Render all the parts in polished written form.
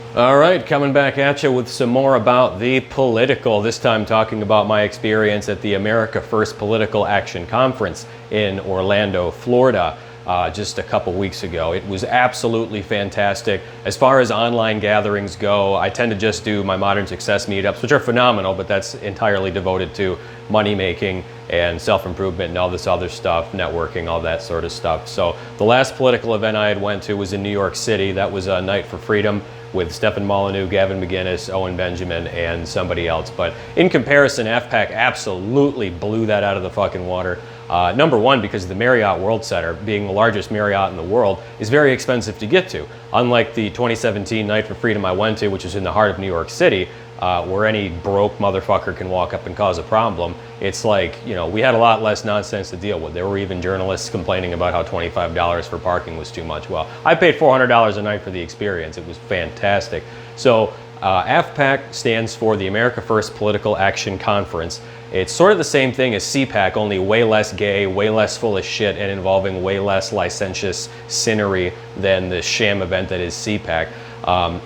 All right, coming back at you with some more about the political, this time talking about my experience at the America First Political Action Conference in Orlando, Florida, just a couple weeks ago. It was absolutely fantastic. As far as online gatherings go, I tend to just do my Modern Success meetups, which are phenomenal, but that's entirely devoted to money making and self-improvement and all this other stuff, networking, all that sort of stuff. So the last political event I had went to was in New York City. That was a Night for Freedom with Stephen Molyneux, Gavin McInnes, Owen Benjamin, and somebody else. But in comparison, AFPAC absolutely blew that out of the fucking water. Number one, because the Marriott World Center, being the largest Marriott in the world, is very expensive to get to. Unlike the 2017 Night for Freedom I went to, which is in the heart of New York City, where any broke motherfucker can walk up and cause a problem. It's like, you know, we had a lot less nonsense to deal with. There were even journalists complaining about how $25 for parking was too much. Well, I paid $400 a night for the experience. It was fantastic. So AFPAC stands for the America First Political Action Conference. It's sort of the same thing as CPAC, only way less gay, way less full of shit, and involving way less licentious sinnery than the sham event that is CPAC.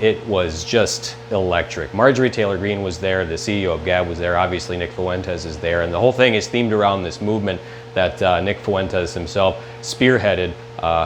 It was just electric. Marjorie Taylor Greene was there, the CEO of GAB was there, obviously Nick Fuentes is there, and the whole thing is themed around this movement that Nick Fuentes himself spearheaded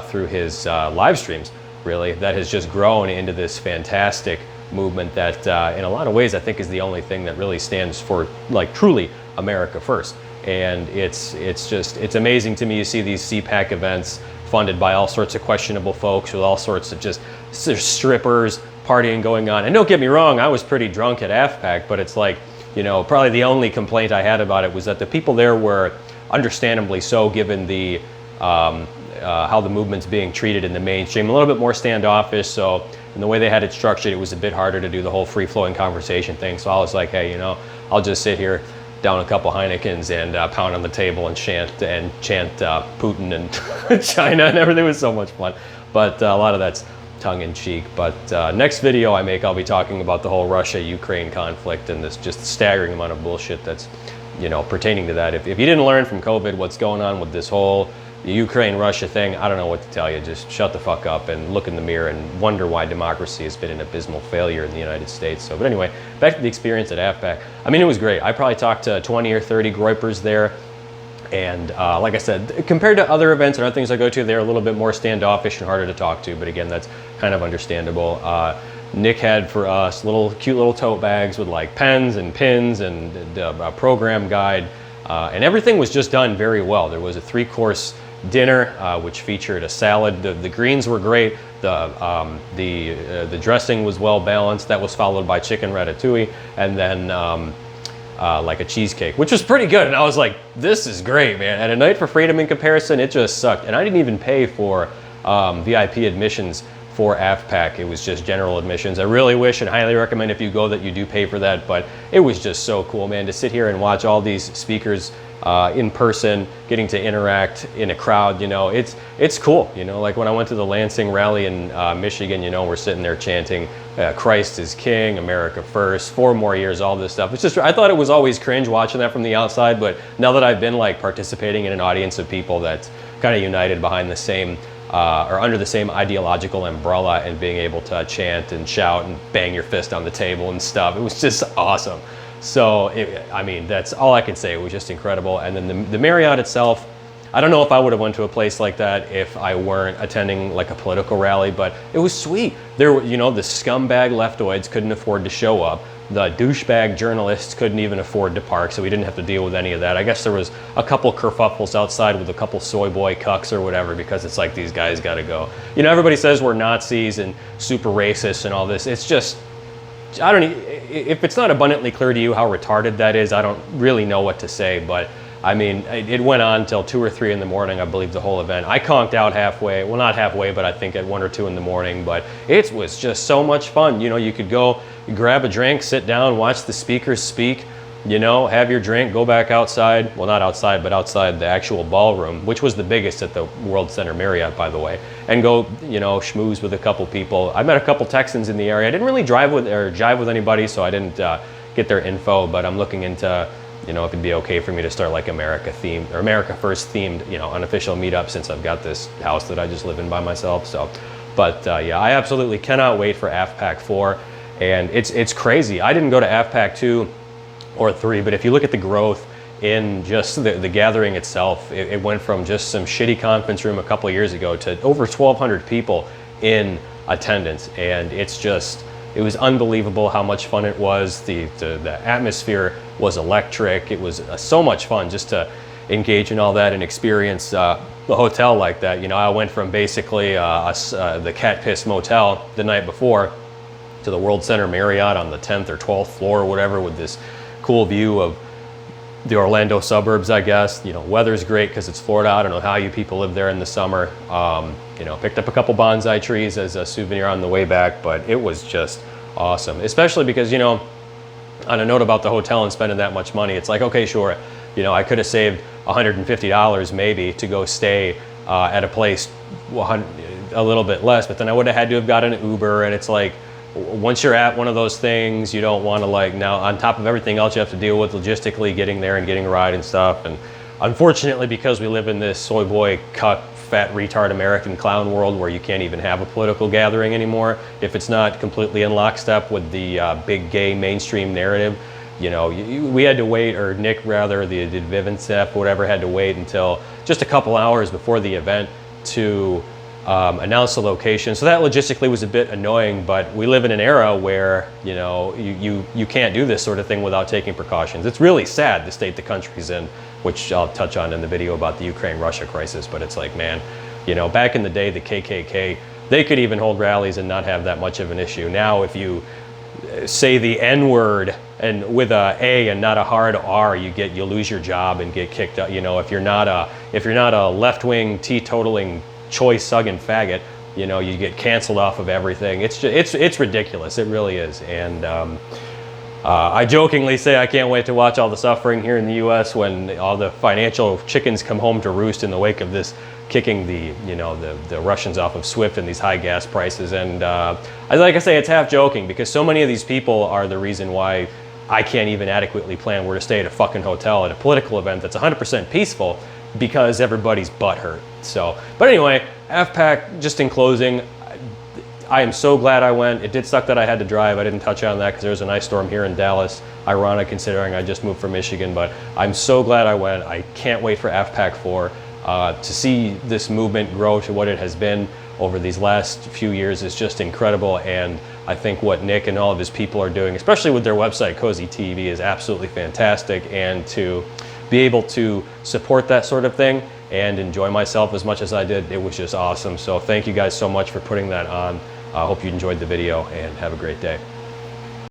through his live streams, really, that has just grown into this fantastic movement that in a lot of ways I think is the only thing that really stands for, like, truly America First. And it's amazing to me. You see these CPAC events funded by all sorts of questionable folks with all sorts of just strippers partying going on. And don't get me wrong, I was pretty drunk at AFPAC, but it's like, you know, probably the only complaint I had about it was that the people there were understandably so, given the how the movement's being treated in the mainstream, a little bit more standoffish. So in the way they had it structured, it was a bit harder to do the whole free-flowing conversation thing. So I was like, hey, you know, I'll just sit here, down a couple Heinekens, and pound on the table and chant Putin and China, and everything was so much fun. But a lot of that's tongue-in-cheek. But next video I make, I'll be talking about the whole Russia-Ukraine conflict and this just staggering amount of bullshit that's, you know, pertaining to that. If you didn't learn from COVID what's going on with this whole Ukraine-Russia thing, I don't know what to tell you. Just shut the fuck up and look in the mirror and wonder why democracy has been an abysmal failure in the United States. So, but anyway, back to the experience at AFPAC. I mean, it was great. I probably talked to 20 or 30 Groypers there. And like I said, compared to other events and other things I go to, they're a little bit more standoffish and harder to talk to. But again, that's kind of understandable. Nick had for us cute little tote bags with like pens and pins and a program guide. And everything was just done very well. There was a 3-course dinner, which featured a salad. The greens were great. The dressing was well balanced. That was followed by chicken ratatouille, and then like a cheesecake, which was pretty good. And I was like, this is great, man. At a Night for Freedom in comparison, it just sucked. And I didn't even pay for VIP admissions for AFPAC. It was just general admissions. I really wish and highly recommend if you go that you do pay for that, but it was just so cool, man, to sit here and watch all these speakers in person, getting to interact in a crowd. You know, it's cool. You know, like when I went to the Lansing rally in Michigan, you know, we're sitting there chanting Christ is King, America First, 4 more years, all this stuff. It's just, I thought it was always cringe watching that from the outside, but now that I've been like participating in an audience of people that's kind of united behind the same or under the same ideological umbrella and being able to chant and shout and bang your fist on the table and stuff, it was just awesome. So, I mean, that's all I can say. It was just incredible. And then the Marriott itself, I don't know if I would have went to a place like that if I weren't attending like a political rally, but it was sweet. There were, you know, the scumbag leftoids couldn't afford to show up. The douchebag journalists couldn't even afford to park, so we didn't have to deal with any of that. I guess there was a couple kerfuffles outside with a couple soy boy cucks or whatever, because it's like, these guys gotta go. You know, everybody says we're Nazis and super racist and all this. It's just, I don't, if it's not abundantly clear to you how retarded that is, I don't really know what to say. But I mean, it went on till 2 or 3 in the morning, I believe, the whole event. I conked out halfway, well, not halfway, but I think at 1 or 2 in the morning. But it was just so much fun. You know, you could go, you grab a drink, sit down, watch the speakers speak, you know, have your drink, go back outside. Well, not outside, but outside the actual ballroom, which was the biggest at the World Center Marriott, by the way, and go, you know, schmooze with a couple people. I met a couple Texans in the area. I didn't really jive with anybody, so I didn't get their info, but I'm looking into, you know, if it'd be okay for me to start like America themed or America First themed, you know, unofficial meetup, since I've got this house that I just live in by myself. So But yeah, I absolutely cannot wait for AFPAC 4. And it's crazy. I didn't go to AFPAC 2 or 3, but if you look at the growth in just the gathering itself, it went from just some shitty conference room a couple of years ago to over 1,200 people in attendance. And it was unbelievable how much fun it was. The atmosphere was electric. It was so much fun just to engage in all that and experience the hotel like that. You know, I went from basically the Cat Piss Motel the night before to the World Center Marriott on the 10th or 12th floor or whatever, with this cool view of the Orlando suburbs, I guess. You know, weather's great because it's Florida. I don't know how you people live there in the summer. You know, picked up a couple bonsai trees as a souvenir on the way back, but it was just awesome. Especially because, you know, on a note about the hotel and spending that much money, it's like, okay, sure, you know, I could have saved $150 maybe to go stay at a place a little bit less, but then I would have had to have gotten an Uber, and it's like, once you're at one of those things, you don't want to, like, now on top of everything else you have to deal with logistically getting there and getting a ride and stuff. And unfortunately, because we live in this soy boy cuck fat retard American clown world where you can't even have a political gathering anymore if it's not completely in lockstep with the big gay mainstream narrative. You know, we had to wait, or Nick rather, the Viv staff, whatever, had to wait until just a couple hours before the event to announce the location. So that logistically was a bit annoying, but we live in an era where, you know, you can't do this sort of thing without taking precautions. It's really sad the state the country's in, which I'll touch on in the video about the Ukraine-Russia crisis, but it's like, man, you know, back in the day, the KKK, they could even hold rallies and not have that much of an issue. Now, if you say the N-word and with a A and not a hard R, you lose your job and get kicked out. You know, if you're not a left-wing teetotaling choice-sugging faggot, you know, you get canceled off of everything. It's ridiculous. It really is. And I jokingly say I can't wait to watch all the suffering here in the U.S. when all the financial chickens come home to roost in the wake of this kicking the Russians off of SWIFT and these high gas prices. And like I say, it's half joking because so many of these people are the reason why I can't even adequately plan where to stay at a fucking hotel at a political event that's 100% peaceful, because everybody's butthurt. So, but anyway, AFPAC, just in closing, I am so glad I went. It did suck that I had to drive. I didn't touch on that because there was an ice storm here in Dallas. Ironic considering I just moved from Michigan, but I'm so glad I went. I can't wait for AFPAC 4. To see this movement grow to what it has been over these last few years is just incredible. And I think what Nick and all of his people are doing, especially with their website, Cozy TV, is absolutely fantastic. And to be able to support that sort of thing and enjoy myself as much as I did, it was just awesome. So thank you guys so much for putting that on. I hope you enjoyed the video and have a great day.